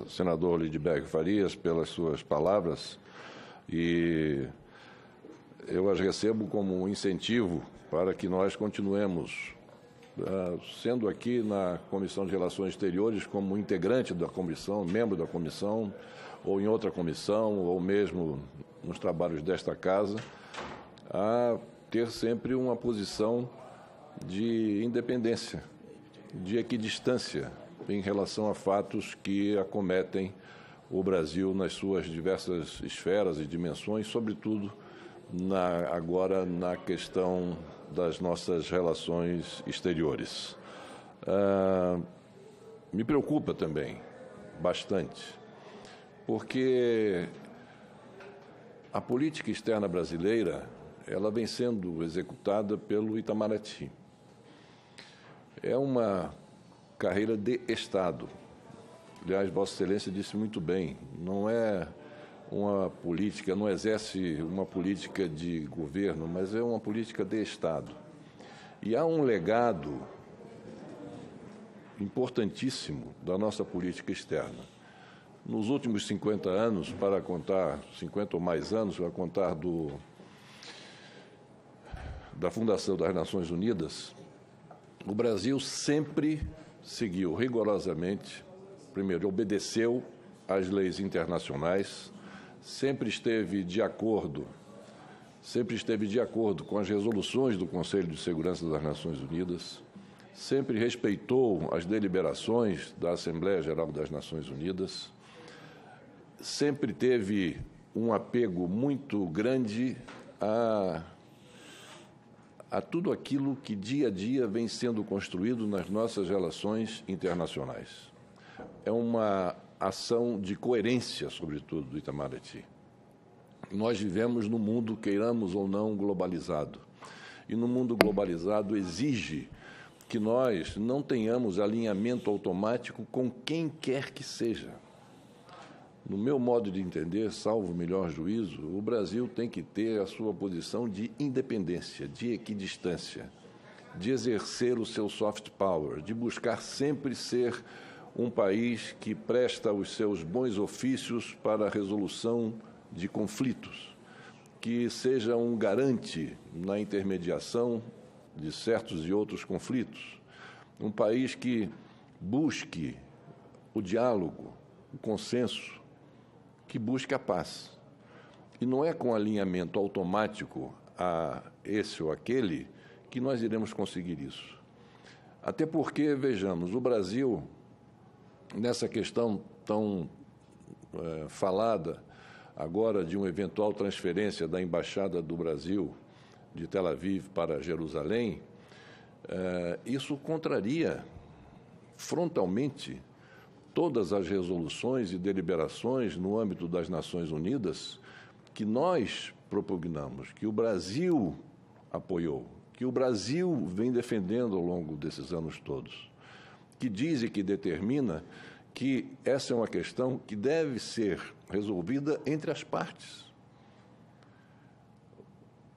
senador Lidberg Farias, pelas suas palavras, e eu as recebo como um incentivo para que nós continuemos sendo aqui na Comissão de Relações Exteriores como integrante da comissão, membro da comissão, ou em outra comissão, ou mesmo nos trabalhos desta casa, a ter sempre uma posição de independência, de equidistância em relação a fatos que acometem o Brasil nas suas diversas esferas e dimensões, sobretudo agora na questão das nossas relações exteriores. Me preocupa também bastante, porque a política externa brasileira ela vem sendo executada pelo Itamaraty. É uma carreira de Estado. Aliás, Vossa Excelência disse muito bem, não é uma política, não exerce uma política de governo, mas é uma política de Estado. E há um legado importantíssimo da nossa política externa. Nos últimos 50 anos, para contar, 50 ou mais anos, para contar da fundação das Nações Unidas, o Brasil sempre seguiu rigorosamente, primeiro, obedeceu às leis internacionais, sempre esteve de acordo com as resoluções do Conselho de Segurança das Nações Unidas, sempre respeitou as deliberações da Assembleia Geral das Nações Unidas, sempre teve um apego muito grande a tudo aquilo que dia a dia vem sendo construído nas nossas relações internacionais. É uma ação de coerência, sobretudo, do Itamaraty. Nós vivemos num mundo, queiramos ou não, globalizado. E no mundo globalizado exige que nós não tenhamos alinhamento automático com quem quer que seja. No meu modo de entender, salvo o melhor juízo, o Brasil tem que ter a sua posição de independência, de equidistância, de exercer o seu soft power, de buscar sempre ser um país que presta os seus bons ofícios para a resolução de conflitos, que seja um garante na intermediação de certos e outros conflitos, um país que busque o diálogo, o consenso, que busque a paz. E não é com alinhamento automático a esse ou aquele que nós iremos conseguir isso. Até porque, vejamos, o Brasil, nessa questão tão falada agora de uma eventual transferência da Embaixada do Brasil de Tel Aviv para Jerusalém, isso contraria frontalmente todas as resoluções e deliberações no âmbito das Nações Unidas que nós propugnamos, que o Brasil apoiou, que o Brasil vem defendendo ao longo desses anos todos, que diz e que determina que essa é uma questão que deve ser resolvida entre as partes.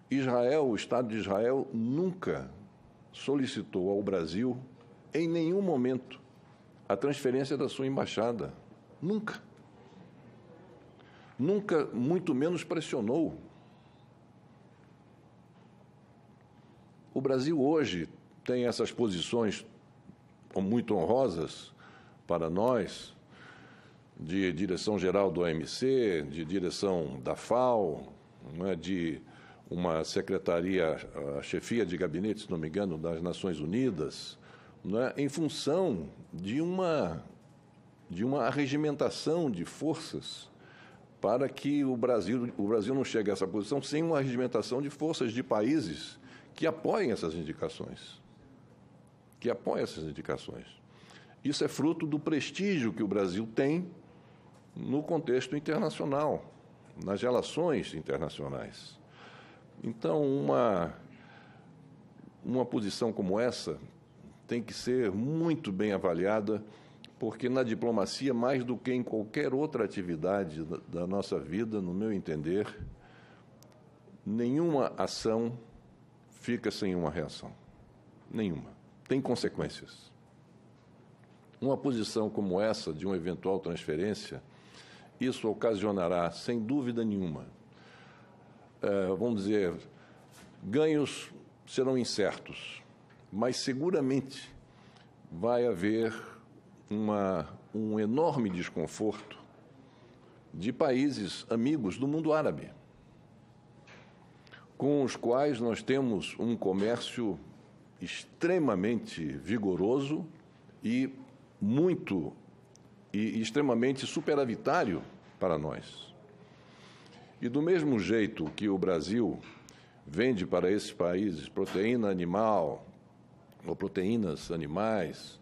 Israel, o Estado de Israel, nunca solicitou ao Brasil, em nenhum momento, a transferência da sua embaixada. Nunca. Nunca, muito menos pressionou. O Brasil hoje tem essas posições muito honrosas para nós, de direção-geral do OMC, de direção da FAO, de uma secretaria, a chefia de gabinete, se não me engano, das Nações Unidas, em função de uma arregimentação de forças para que o Brasil não chegue a essa posição sem uma arregimentação de forças de países que apoiem essas indicações. Isso é fruto do prestígio que o Brasil tem no contexto internacional, nas relações internacionais. Então, uma posição como essa tem que ser muito bem avaliada, porque na diplomacia, mais do que em qualquer outra atividade da nossa vida, no meu entender, nenhuma ação fica sem uma reação. Nenhuma. Tem consequências. uma posição como essa, de uma eventual transferência, isso ocasionará, sem dúvida nenhuma, vamos dizer, ganhos serão incertos, mas seguramente vai haver um enorme desconforto de países amigos do mundo árabe, com os quais nós temos um comércio extremamente vigoroso e extremamente superavitário para nós. E do mesmo jeito que o Brasil vende para esses países proteína animal ou proteínas animais,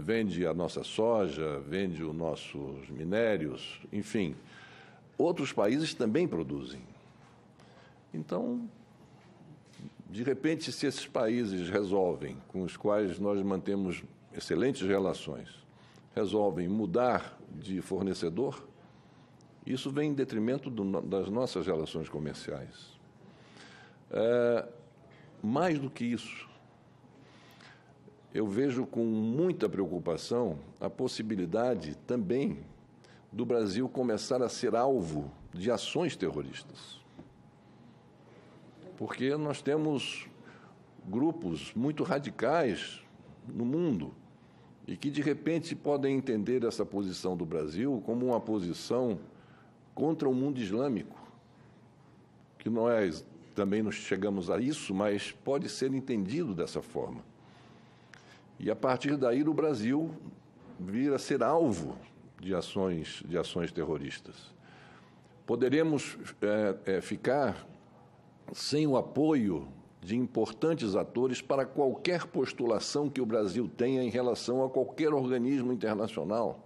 vende a nossa soja, vende os nossos minérios, enfim, outros países também produzem. Então, de repente, se esses países resolvem, com os quais nós mantemos excelentes relações, resolvem mudar de fornecedor, isso vem em detrimento das nossas relações comerciais. Mais do que isso, eu vejo com muita preocupação a possibilidade também do Brasil começar a ser alvo de ações terroristas. Porque nós temos grupos muito radicais no mundo e que, de repente, podem entender essa posição do Brasil como uma posição contra o mundo islâmico, que nós também não chegamos a isso, mas pode ser entendido dessa forma. E, a partir daí, o Brasil vir a ser alvo de ações terroristas. Poderemos ficar sem o apoio de importantes atores para qualquer postulação que o Brasil tenha em relação a qualquer organismo internacional.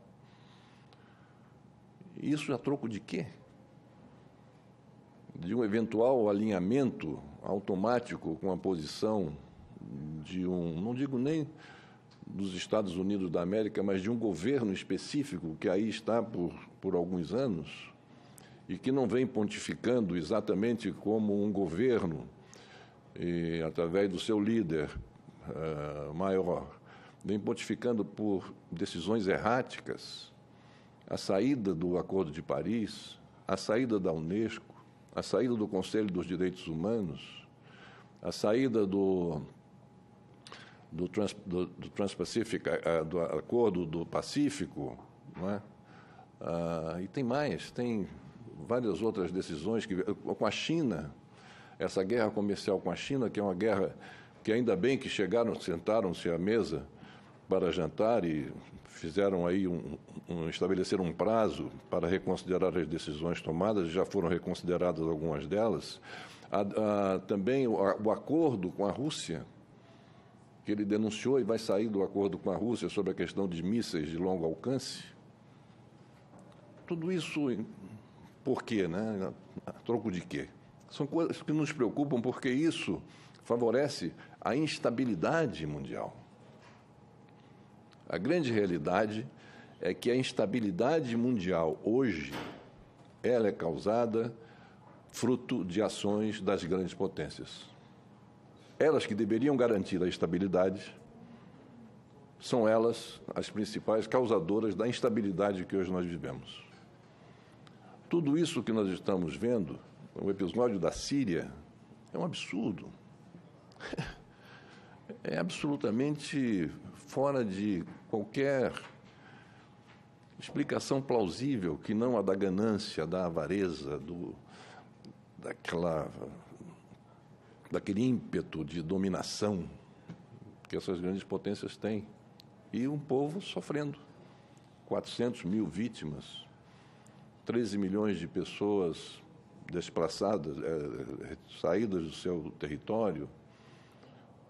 Isso a troco de quê? De um eventual alinhamento automático com a posição de não digo nem dos Estados Unidos da América, mas de um governo específico que aí está por alguns anos e que não vem pontificando exatamente como um governo, através do seu líder maior, vem pontificando por decisões erráticas, a saída do Acordo de Paris, a saída da Unesco, a saída do Conselho dos Direitos Humanos, a saída do Trans-Pacific, do Acordo do Pacífico, não é? E tem mais, tem várias outras decisões com a China, essa guerra comercial com a China, que é uma guerra que ainda bem que sentaram-se à mesa para jantar e fizeram aí estabeleceram um prazo para reconsiderar as decisões tomadas, já foram reconsideradas algumas delas. Também o acordo com a Rússia, que ele denunciou e vai sair do acordo com a Rússia sobre a questão de mísseis de longo alcance. Tudo isso, por quê, né? A troco de quê? São coisas que nos preocupam porque isso favorece a instabilidade mundial. A grande realidade é que a instabilidade mundial hoje, ela é causada fruto de ações das grandes potências. Elas que deveriam garantir a estabilidade, são elas as principais causadoras da instabilidade que hoje nós vivemos. Tudo isso que nós estamos vendo, o episódio da Síria, é um absurdo. É absolutamente fora de qualquer explicação plausível que não a da ganância, da avareza, daquele ímpeto de dominação que essas grandes potências têm. E um povo sofrendo. 400 mil vítimas, 13 milhões de pessoas desplaçadas, saídas do seu território,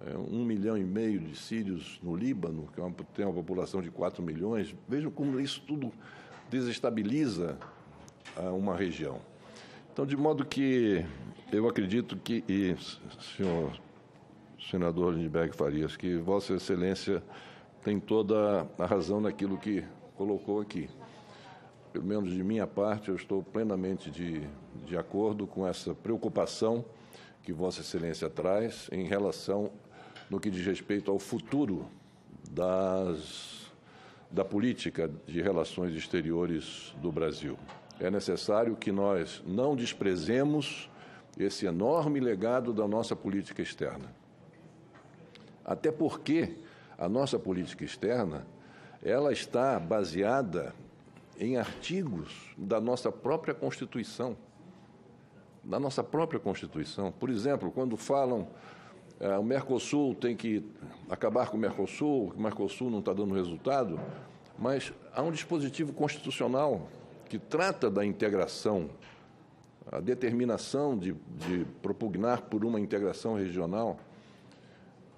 1,5 milhão de sírios no Líbano, que tem uma população de 4 milhões. Vejam como isso tudo desestabiliza uma região. Então, de modo que eu acredito que, senhor senador Lindbergh Farias, que Vossa Excelência tem toda a razão naquilo que colocou aqui. Pelo menos de minha parte, eu estou plenamente de acordo com essa preocupação que Vossa Excelência traz em relação no que diz respeito ao futuro da política de relações exteriores do Brasil. É necessário que nós não desprezemos esse enorme legado da nossa política externa. Até porque a nossa política externa, ela está baseada em artigos da nossa própria Constituição. Da nossa própria Constituição. Por exemplo, quando falam o Mercosul tem que acabar com o Mercosul não está dando resultado, mas há um dispositivo constitucional que trata da integração, a determinação de propugnar por uma integração regional.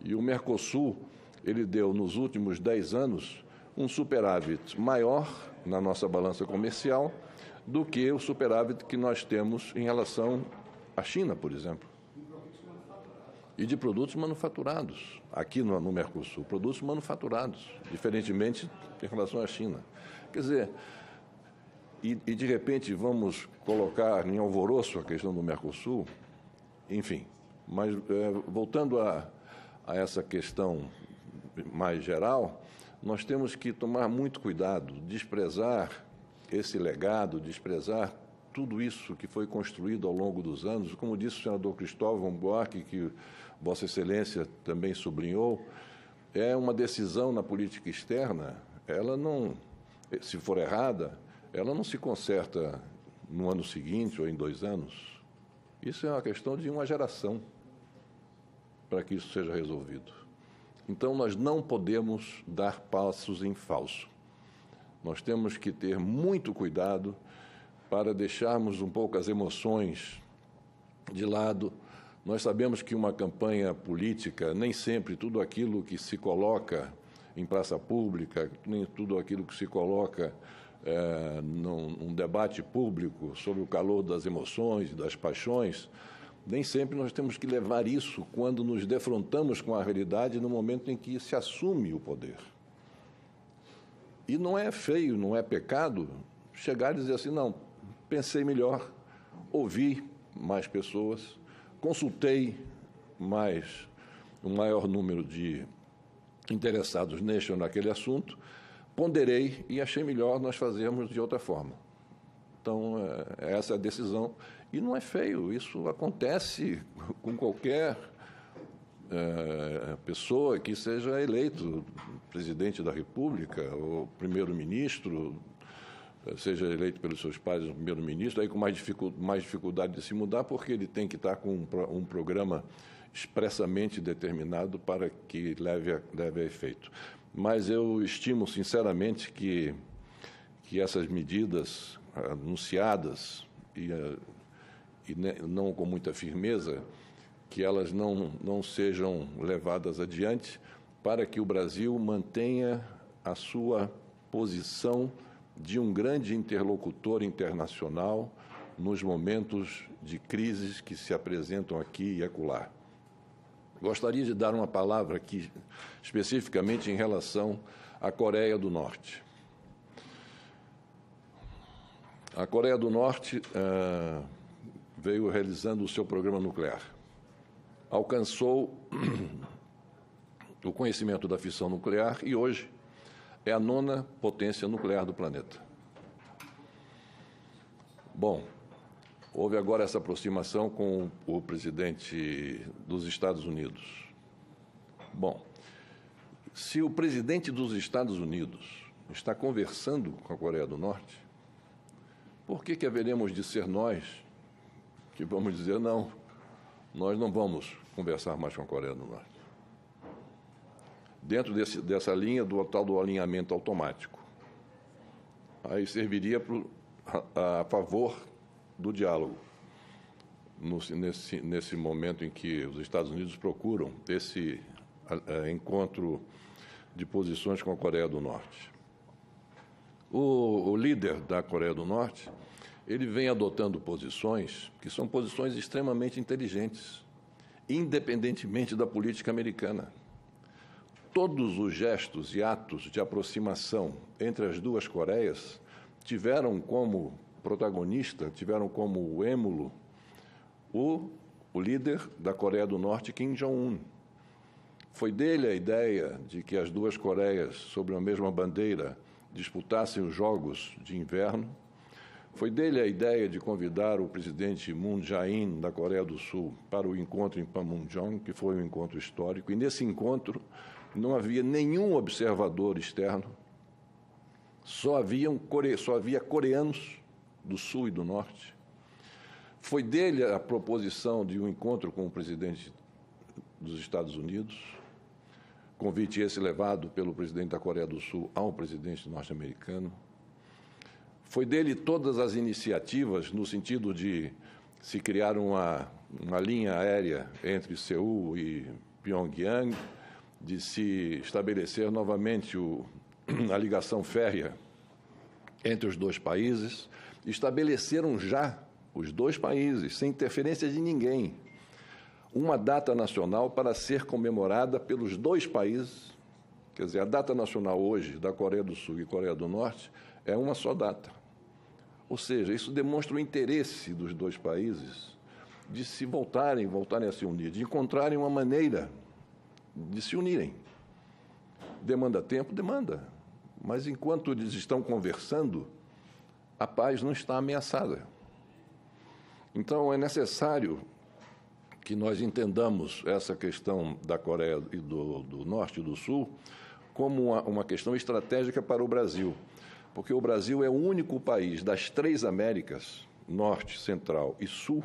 E o Mercosul, ele deu, nos últimos 10 anos, um superávit maior na nossa balança comercial do que o superávit que nós temos em relação à China, por exemplo. E de produtos manufaturados, aqui no Mercosul, produtos manufaturados, diferentemente em relação à China. Quer dizer, e de repente vamos colocar em alvoroço a questão do Mercosul, enfim. Mas voltando a essa questão mais geral, nós temos que tomar muito cuidado, desprezar esse legado, desprezar tudo isso que foi construído ao longo dos anos. Como disse o senador Cristóvão Buarque, que Vossa Excelência também sublinhou, é uma decisão na política externa, ela não, se for errada, ela não se conserta no ano seguinte ou em 2 anos. Isso é uma questão de uma geração para que isso seja resolvido. Então, nós não podemos dar passos em falso. Nós temos que ter muito cuidado para deixarmos um pouco as emoções de lado. Nós sabemos que uma campanha política, nem sempre tudo aquilo que se coloca em praça pública, nem tudo aquilo que se coloca num debate público sobre o calor das emoções e das paixões, nem sempre nós temos que levar isso quando nos defrontamos com a realidade no momento em que se assume o poder. E não é feio, não é pecado chegar e dizer assim, não, pensei melhor, ouvi mais pessoas, consultei mais um maior número de interessados neste ou naquele assunto, ponderei e achei melhor nós fazermos de outra forma. Então, essa é a decisão. E não é feio, isso acontece com qualquer pessoa que seja eleito presidente da República ou primeiro-ministro, seja eleito pelos seus pais o primeiro-ministro, aí com mais dificuldade de se mudar, porque ele tem que estar com um programa expressamente determinado para que leve a efeito. Mas eu estimo, sinceramente, que essas medidas anunciadas e não com muita firmeza, que elas não sejam levadas adiante para que o Brasil mantenha a sua posição de um grande interlocutor internacional nos momentos de crises que se apresentam aqui e acolá. Gostaria de dar uma palavra aqui, especificamente em relação à Coreia do Norte. A Coreia do Norte veio realizando o seu programa nuclear. Alcançou o conhecimento da fissão nuclear e hoje é a 9ª potência nuclear do planeta. Bom, houve agora essa aproximação com o presidente dos Estados Unidos. Bom, se o presidente dos Estados Unidos está conversando com a Coreia do Norte, por que haveremos de ser nós que vamos dizer, não, nós não vamos conversar mais com a Coreia do Norte? Dentro dessa linha do tal do alinhamento automático. Aí serviria a favor do diálogo, nesse momento em que os Estados Unidos procuram esse encontro de posições com a Coreia do Norte. O líder da Coreia do Norte, ele vem adotando posições que são posições extremamente inteligentes, independentemente da política americana. Todos os gestos e atos de aproximação entre as duas Coreias tiveram como protagonista, tiveram como êmulo o líder da Coreia do Norte, Kim Jong-un. Foi dele a ideia de que as duas Coreias, sob a mesma bandeira, disputassem os Jogos de Inverno. Foi dele a ideia de convidar o presidente Moon Jae-in, da Coreia do Sul, para o encontro em Panmunjom, que foi um encontro histórico. E, nesse encontro, não havia nenhum observador externo, só havia coreanos do Sul e do Norte. Foi dele a proposição de um encontro com o presidente dos Estados Unidos, convite esse levado pelo presidente da Coreia do Sul ao presidente norte-americano. Foi dele todas as iniciativas no sentido de se criar uma linha aérea entre Seul e Pyongyang, de se estabelecer novamente a ligação férrea entre os dois países. Estabeleceram já, os dois países, sem interferência de ninguém, uma data nacional para ser comemorada pelos dois países. Quer dizer, a data nacional hoje da Coreia do Sul e Coreia do Norte é uma só data. Ou seja, isso demonstra o interesse dos dois países de se voltarem a se unir, de encontrarem uma maneira de se unirem. Demanda tempo? Demanda. Mas enquanto eles estão conversando, a paz não está ameaçada. Então, é necessário que nós entendamos essa questão da Coreia do Norte e do Sul como uma questão estratégica para o Brasil, porque o Brasil é o único país das três Américas, Norte, Central e Sul,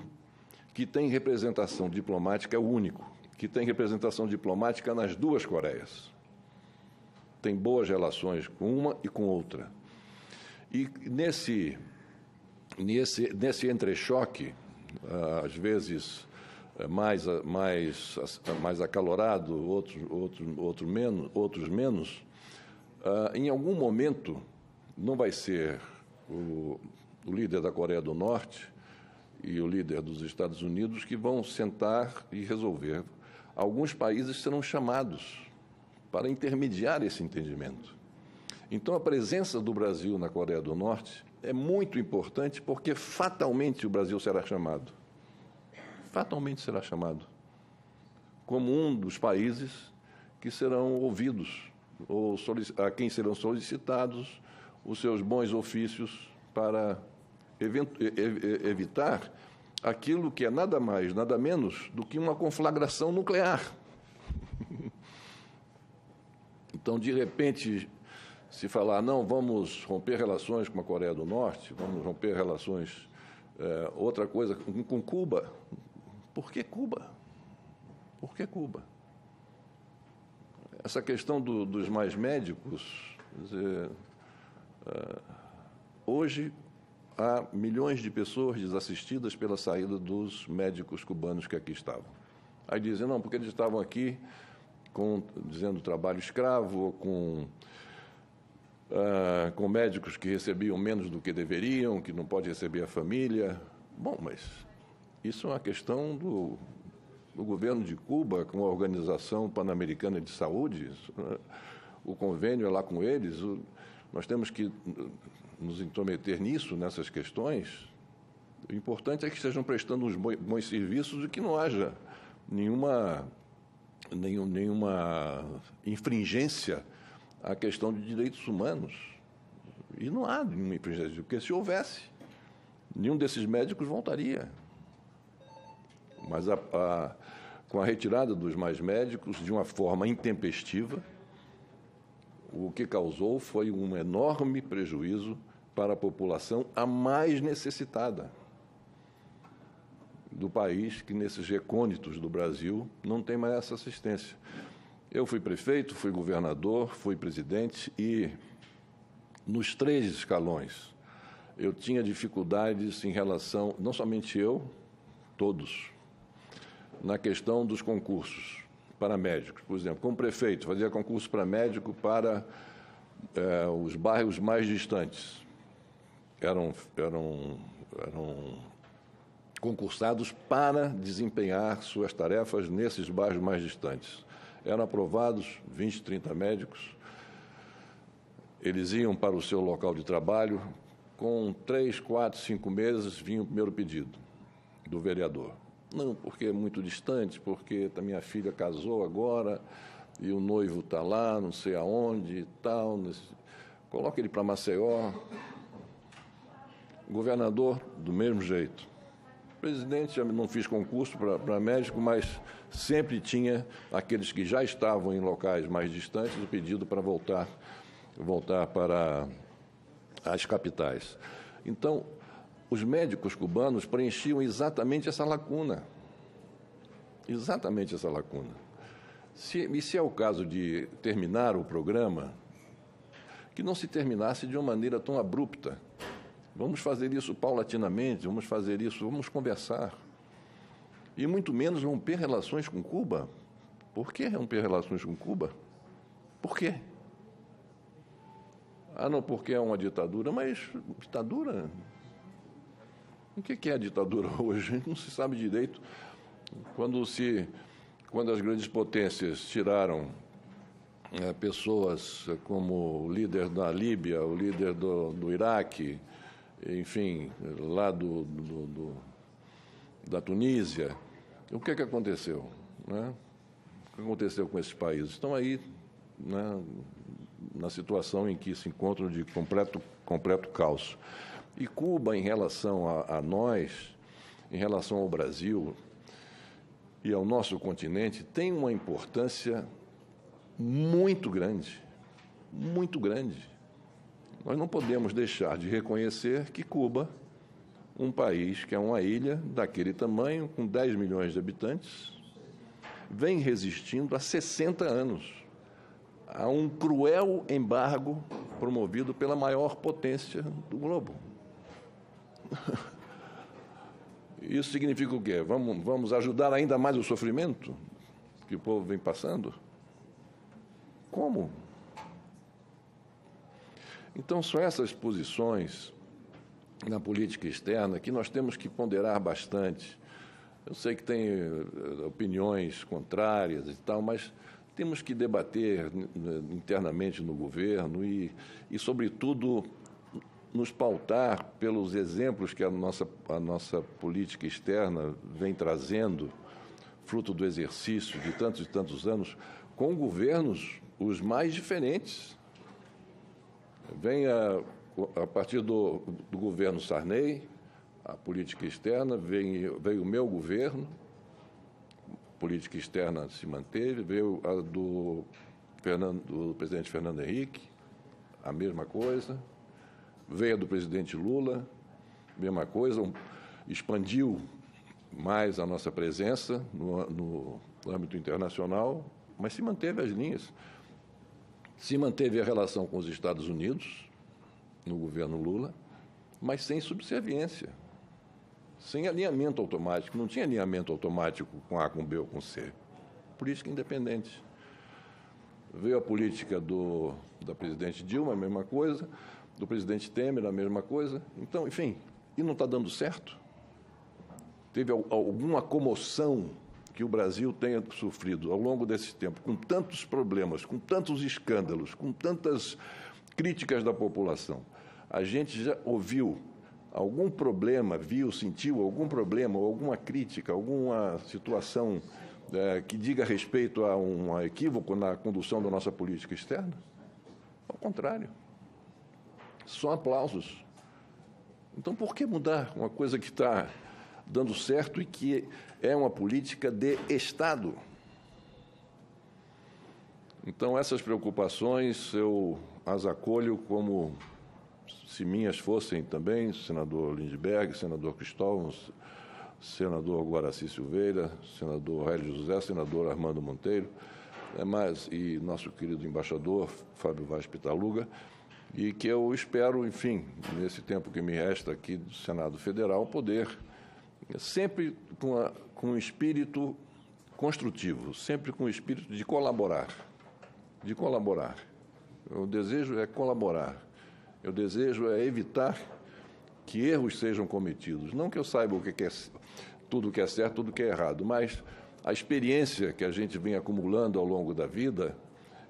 que tem representação diplomática, é o único, que tem representação diplomática nas duas Coreias. Tem boas relações com uma e com outra. E nesse entrechoque, às vezes mais acalorado, outros menos, em algum momento não vai ser o líder da Coreia do Norte e o líder dos Estados Unidos que vão sentar e resolver. Alguns países serão chamados para intermediar esse entendimento. Então, a presença do Brasil na Coreia do Norte é muito importante porque fatalmente o Brasil será chamado. Fatalmente será chamado como um dos países que serão ouvidos, ou a quem serão solicitados os seus bons ofícios para evitar aquilo que é nada mais, nada menos do que uma conflagração nuclear. Então, de repente, se falar, não, vamos romper relações com a Coreia do Norte, vamos romper relações, outra coisa, com Cuba. Por que Cuba? Por que Cuba? Essa questão dos mais médicos, quer dizer, hoje há milhões de pessoas desassistidas pela saída dos médicos cubanos que aqui estavam. Aí dizem, não, porque eles estavam aqui dizendo trabalho escravo, ou com médicos que recebiam menos do que deveriam, que não pode receber a família. Bom, mas isso é uma questão do governo de Cuba com a Organização Pan-Americana de Saúde. O convênio é lá com eles. Nós temos que nos intrometer nisso, nessas questões. O importante é que estejam prestando uns bons serviços e que não haja nenhuma infringência à questão de direitos humanos. E não há nenhuma infringência, porque se houvesse, nenhum desses médicos voltaria. Mas com a retirada dos mais médicos, de uma forma intempestiva, o que causou foi um enorme prejuízo para a população a mais necessitada do país, que nesses recônditos do Brasil não tem mais essa assistência. Eu fui prefeito, fui governador, fui presidente e nos 3 escalões eu tinha dificuldades em relação, não somente eu, todos, na questão dos concursos para médicos. Por exemplo, como prefeito, fazia concurso para médico para os bairros mais distantes. Eram concursados para desempenhar suas tarefas nesses bairros mais distantes. Eram aprovados 20, 30 médicos. Eles iam para o seu local de trabalho. Com 3, 4, 5 meses, vinha o primeiro pedido do vereador. Não, porque é muito distante, porque a minha filha casou agora, e o noivo está lá, não sei aonde e tal, coloca ele para Maceió. O governador, do mesmo jeito. O presidente, não fiz concurso para médico, mas sempre tinha aqueles que já estavam em locais mais distantes o pedido para voltar para as capitais. Então, os médicos cubanos preenchiam exatamente essa lacuna. Exatamente essa lacuna. Se é o caso de terminar o programa, que não se terminasse de uma maneira tão abrupta. Vamos fazer isso paulatinamente, vamos fazer isso, vamos conversar. E muito menos romper relações com Cuba. Por que romper relações com Cuba? Por quê? Ah, não, porque é uma ditadura. Mas ditadura? O que é a ditadura hoje? Não se sabe direito. Quando as grandes potências tiraram pessoas como o líder da Líbia, o líder do Iraque, enfim, lá da Tunísia, o que aconteceu? Né? O que aconteceu com esses países? Estão aí, né, na situação em que se encontram de completo caos. E Cuba, em relação a nós, em relação ao Brasil e ao nosso continente, tem uma importância muito grande, muito grande. Nós não podemos deixar de reconhecer que Cuba, um país que é uma ilha daquele tamanho, com 10 milhões de habitantes, vem resistindo há 60 anos a um cruel embargo promovido pela maior potência do globo. Isso significa o quê? Vamos ajudar ainda mais o sofrimento que o povo vem passando? Como? Então, são essas posições na política externa que nós temos que ponderar bastante. Eu sei que tem opiniões contrárias e tal, mas temos que debater internamente no governo e sobretudo, nos pautar pelos exemplos que a nossa política externa vem trazendo, fruto do exercício de tantos e tantos anos, com governos os mais diferentes. Vem a partir do governo Sarney, a política externa, veio o meu governo, a política externa se manteve, veio a do presidente Fernando Henrique, a mesma coisa, veio a do presidente Lula, mesma coisa, expandiu mais a nossa presença no âmbito internacional, mas se manteve as linhas. Se manteve a relação com os Estados Unidos, no governo Lula, mas sem subserviência, sem alinhamento automático. Não tinha alinhamento automático com A, com B ou com C. Política independente. Veio a política da presidente Dilma, a mesma coisa, do presidente Temer, a mesma coisa. Então, enfim, e não está dando certo? Teve alguma comoção que o Brasil tenha sofrido ao longo desse tempo, com tantos problemas, com tantos escândalos, com tantas críticas da população. A gente já ouviu algum problema, sentiu algum problema, ou alguma crítica, alguma situação que diga respeito a um equívoco na condução da nossa política externa? Ao contrário. Só aplausos. Então, por que mudar uma coisa que está dando certo e que é uma política de Estado? Então, essas preocupações eu as acolho como se minhas fossem também, senador Lindbergh, senador Cristóvão, senador Guaraci Silveira, senador Hélio José, senador Armando Monteiro, e nosso querido embaixador Fábio Vaz Pitaluga, e que eu espero, enfim, nesse tempo que me resta aqui do Senado Federal, poder sempre com um espírito construtivo, sempre com o espírito de colaborar. O desejo é colaborar. O desejo é evitar que erros sejam cometidos. Não que eu saiba o que é tudo que é certo, tudo que é errado, mas a experiência que a gente vem acumulando ao longo da vida,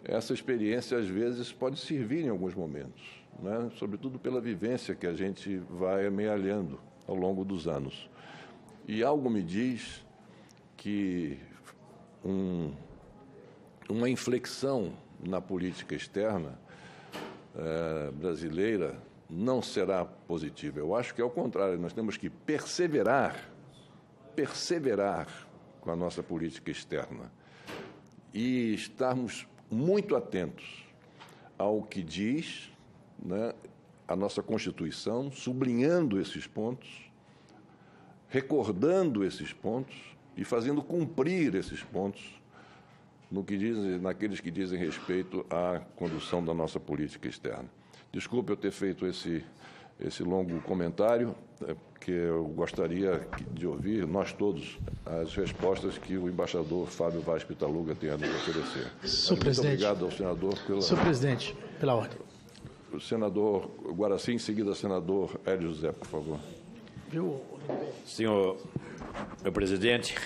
essa experiência, às vezes, pode servir em alguns momentos, né? Sobretudo pela vivência que a gente vai amealhando ao longo dos anos. E algo me diz que uma inflexão na política externa brasileira não será positiva. Eu acho que é o contrário, nós temos que perseverar com a nossa política externa e estarmos muito atentos ao que diz, né, a nossa Constituição, sublinhando esses pontos, recordando esses pontos e fazendo cumprir esses pontos naqueles que dizem respeito à condução da nossa política externa. Desculpe eu ter feito esse longo comentário, porque eu gostaria de ouvir, nós todos, as respostas que o embaixador Fábio Vaz Pitaluga tem a nos oferecer. Muito obrigado ao senador pela... Senhor presidente, pela ordem. O senador Guaraci, em seguida, o senador Hélio José, por favor. Senhor presidente,